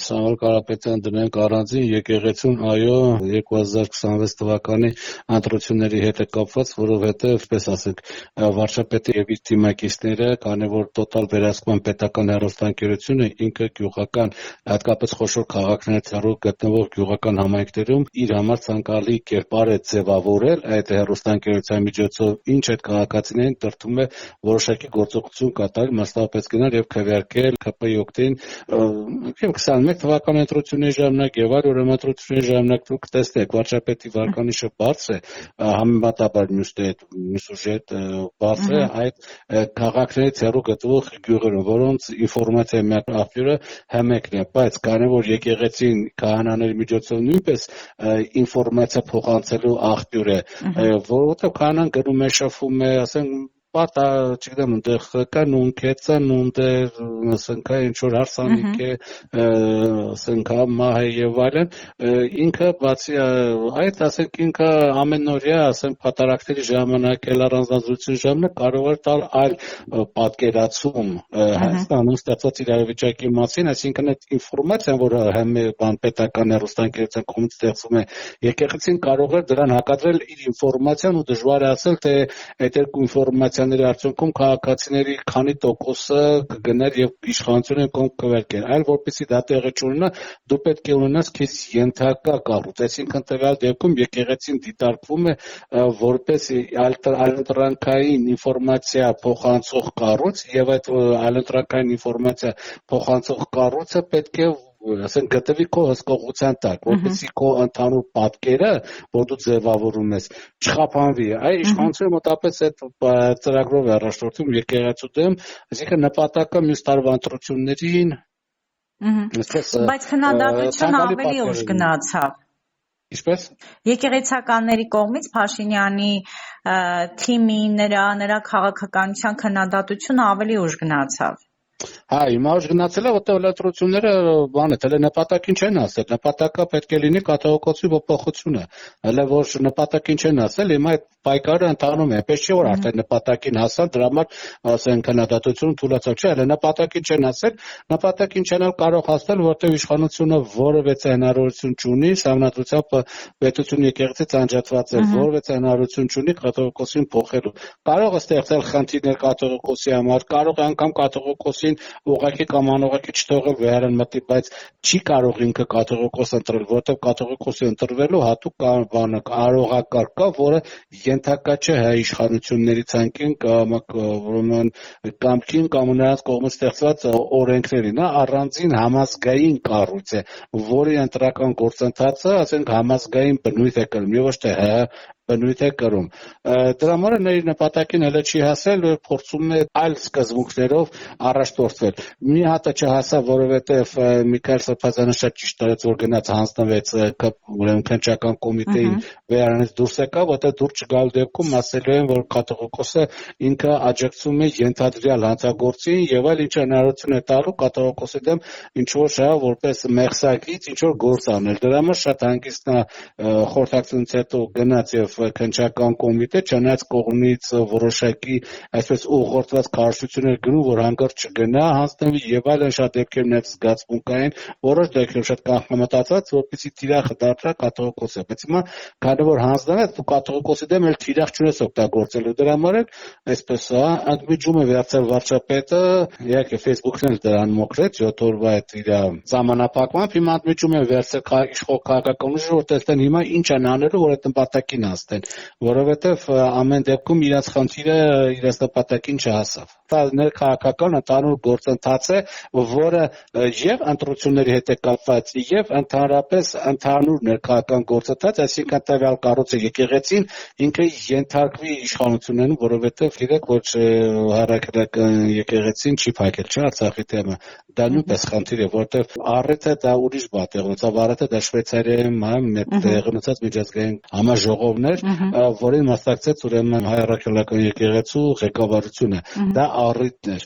Սամվել Կարապետյան դնենք առանձին եկեղեցուն, այո, 2026 թվականի ընտրությունների հետ է կապված, որովհետև, այսպես ասենք, վարչապետը եւ իր թիմակիցները, քանի որ տոտալ վերահսկում են պետական հեռուստաընկերությունը, ինքը գյուղական, հատկապես խոշոր քաղաքներից հեռու գտնվող գյուղական համայնքներում իր համար ցանկալի կերպար է ձևավորել այդ հեռուստաընկերության միջոցով, ինչ այդ քաղաքացիներին տրտում է որոշակի գործողություն կատարել, մասնավորապես գնալ եւ քվեարկել ԿՊ-ի օգտին 21 թվականի ընտրությունների ժամանակ եւ այլ ընտրությունների ժամանակ դուք տեսնեք վարչապետի վարկանիշը բարձր է, համեմատաբար մյուս ուժի հետ բարձր է այդ քաղաքներից հեռու գտնվող գյուղերում, որոնց ինֆորմացիայի միակ աղբյուրը համայնքն է, բայց կարևոր եկեղեցին քահանաների միջոցով նույնպես ինֆորմացիա փոխանցելու աղբյուր է, որովհետեւ քահանան գնում է, շփվում է, ասենք Պատա, չգիտեմ, այնտեղ կան ունքեցան, ունտեր, ասենք, ինչ-որ հարսանիք է, ասենք, մահ է եւ այլն, ինքը բացի այդ, ասենք, ինքը ամենօրյա, ասենք, պատարակների ժամանակ, էլ առանձնացության ժամանակ կարող է տալ այլ պատկերացում Հայաստանում ստեղծած իրավիճակի մասին, այսինքն այդ ինֆորմացիան, որ պետական հեռուստաընկերության կողմից ստեղծվում է, եկեղեցին կարող է դրան հակադրել իր ինֆորմացիան ու դժվար է ասել, թե այդ երկու ինֆորմացիաների արդյունքում քաղաքացիների քանի տոկոսը կգներ եւ իշխանությունը կողմ կվերկեր, այլ որպեսզի դա տեղի չունենա, դու պետք է ունենաս քեզ ենթակա կառույց, այսինքն տվյալ դեպքում եկեղեցին դիտարկվում է որպես այլընտրանքային ինֆորմացիա փոխանցող կառույց եւ այդ այլընտրանքային ինֆորմացիա փոխանցող կառույցը պետք է ասենք գտնվի քո հսկողության տակ, որպեսզի քո ընդհանուր պատկերը, որ դու ձևավորում ես, չխափանվի։ Այ իշխանությունը մոտապես այդ ծրագրով է առաջնորդում եկեղեցու դեմ, այսինքն նպատակը մյուս տարվա ընտրություններին Բայց քննադատությունը ավելի ուշ գնացավ։ Ինչպես Եկեղեցականների կողմից Փաշինյանի թիմի նրա քաղաքականության քննադատությունը ավելի ուշ գնացավ։ Հա, հիմա ուժ գնացել է, որտեղ ընտրությունները նպատակին չեն ասել, նպատակը պետք է լինի կաթողիկոսի փոփոխությունը, հələ որ նպատակին չեն ասել, հիմա այդ պայքարը ընթանում է, այնպես չէ որ արդեն նպատակին հասան, դրա համար ասեն քննադատությունը թույլատրել չէ, հələ նպատակին չեն ասել, նպատակին չեն կարող հասնել, որտեղ իշխանությունը որևէ հնարավորություն չունի, սահմանադրությամբ պետություն եկեղեցից անջատված է, որևէ հնարավորություն չունի կաթողիկոսին փոխելու։ Կարող է ստեղծել խնդիրներ կաթողիկոսի համար, կարող է անգամ կաթողիկոսին ուղղակի կամ անուղղակի չթողել վերան մտի, բայց չի կարող ինքը կաթողիկոս ընտրել, որովհետև կաթողիկոսի ընտրվելու հատուկ արարողակարգ կա, որը ենթակա չէ հայ իշխանությունների ցանկին կամքին կամ նրանց կողմից ստեղծված օրենքներին, նա առանձին համազգային կառույց է, որի ընտրական գործընթացը, ասենք, համազգային բնույթ է կրում, եւ ոչ թե բնույթ է կրում։ Դրա համար իր նպատակին հələ չի հասել, փորձում է այլ սկզբունքներով առաջնորդվել։ Մի հատը չհասավ, որովհետև Միքայել Սրբազյանը շատ ճիշտ արեց, որ գնաց հանձնվեց ուրեմն քննչական կոմիտեին վերանից դուրս եկավ, որտեղ դուրս չգալու դեպքում ասելու են, որ կաթողիկոսը ինքը աջակցում է ենթադրյալ հանցագործին եւ այլ ինչ հնարավորություն է տալու կաթողիկոսի դեմ ինչ որ շա որպես մեղսակից ինչ որ գործ անել։ Դրա համար շատ հանգիստ նա խորհրդակցությունից հետո գնաց եւ քննչական կոմիտե, չնայած կողմից որոշակի այսպես ուղղորդված քարոզություններ գնում, որ հանգարց չգնա, հանձնվի եւ այլն շատ դեպքեր ներս զգացմունքային, որոշ դեպքեր շատ կանխամտածված, որպեսզի թիրախը դարձա կաթողիկոսը, բայց հիմա քանի որ հանձնվեց, դու կաթողիկոսի դեմ էլ թիրախ չունես օգտագործելու, դրա համար էլ այսպես ընդմիջում է վերցել վարչապետը, իհարկե Facebook-ն էլ դրան մոքրեց 7 օրվա այդ իր ժամանակապակմամբ, հիմա ընդմիջում է վերցել իշխող քաղաքական ուժը, որ տեսնեն հիմա ինչ են անելու, որ այդ նպատակին հասնեն, որովհետև ամեն դեպքում իրաց խնդիրը իրաց նպատակին չհասավ։ Դա ներքաղաքական ընդհանուր գործընթաց է, որը եւ ընտրությունների հետ է կապված, եւ ընդհանրապես ընդհանուր ներքաղաքական գործընթաց, այսինքն տվյալ կառույցը եկեղեցին ինքը ենթարկվի իշխանություններին, որովհետեւ գիտեք, որ հարակրական եկեղեցին չի փակել, չէ՞ Արցախի թեմը։ Դա նույնպես խնդիր է, որովհետեւ առիթը դա ուրիշ բան է, ոնց առիթը դա Շվեյցարիայում տեղի ունեցած միջազգային համաժողովներ, էր, որին մասնակցեց ուրեմն հայ առաքելական եկեղեցու ղեկավարությունը։ Դա առիթն էր,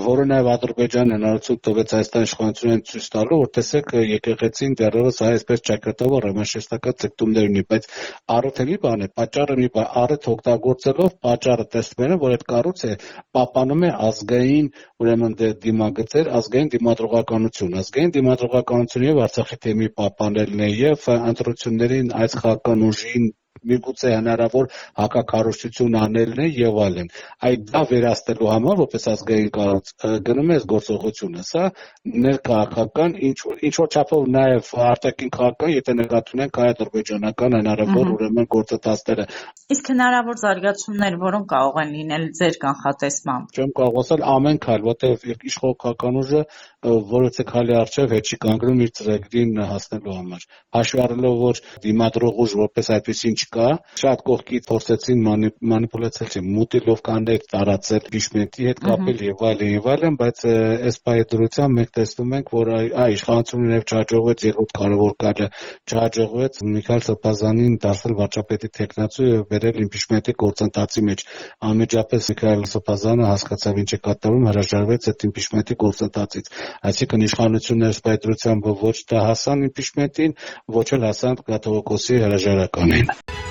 որը նաև Ադրբեջանը հնարավորություն տվեց Հայաստանի իշխանություններին ցույց տալու, որ տեսեք եկեղեցին դեռևս այսպես ճակատավոր ռեվանշիստական ձգտումներ ունի, բայց առիթը մի բան է, պատճառը մի բան, առիթ օգտագործելով պատճառը տեսնում են, որ այդ կառույցը պահպանում է ազգային ուրեմն դիմագծեր, ազգային դիմադրողականություն եւ Արցախի թեմի պահպանելն է եւ ընտրություններին այս քաղաքական ուժին միգուցե հնարավոր հակակառուցություն անելն է եւ այլն։ Այդ դա վերահսկելու համար, որպես ազգային կառույց, գնում է գործողությունը։ Սա ներքաղաքական ինչ որ չափով նաեւ արտաքին քաղաքական, եթե նկատի ունենք հայ-ադրբեջանական հնարավոր ուրեմն գործընթացները։ Իսկ հնարավոր զարգացումներ, որոնք կարող են լինել ձեր կանխատեսմամբ։ Չեմ կարող ասել ամեն քայլ, որտեղ իշխող քաղաքական ուժը որևէ քայլի առջև հետչի կանգնում իր ծրագրին հասնելու համար։ Հաշվի առնելով, որ դիմադրող ուժ որպես այդպեսին չկա, շատ կողքից փորձեցին մանիպուլացնել, չէ, մուտիլովկաներ տարածել Բիշմենտի հետ կապել եւ այլն, բայց այս պայդրությամբ մենք տեսնում ենք, որ իշխանությունը նաեւ չհաջողվեց երկրորդ կարևոր քայլը, չհաջողվեց Միքայել Սոփազանին դարձնել վարչապետի տեխնացու եւ բերել իմպիչմենտի գործընթացի մեջ։ Անմիջապես Միքայել Սոփազանը հասկացավ ինչ է կատարվում, հրաժարվեց այդ իմպիչմենտի գործընթացից։ Այսինքն իշխանությունները սպայդրությամբ ոչ դա հասան իմպիչմենտին, ոչ էլ հասան Կաթողիկոսի հրաժարականին։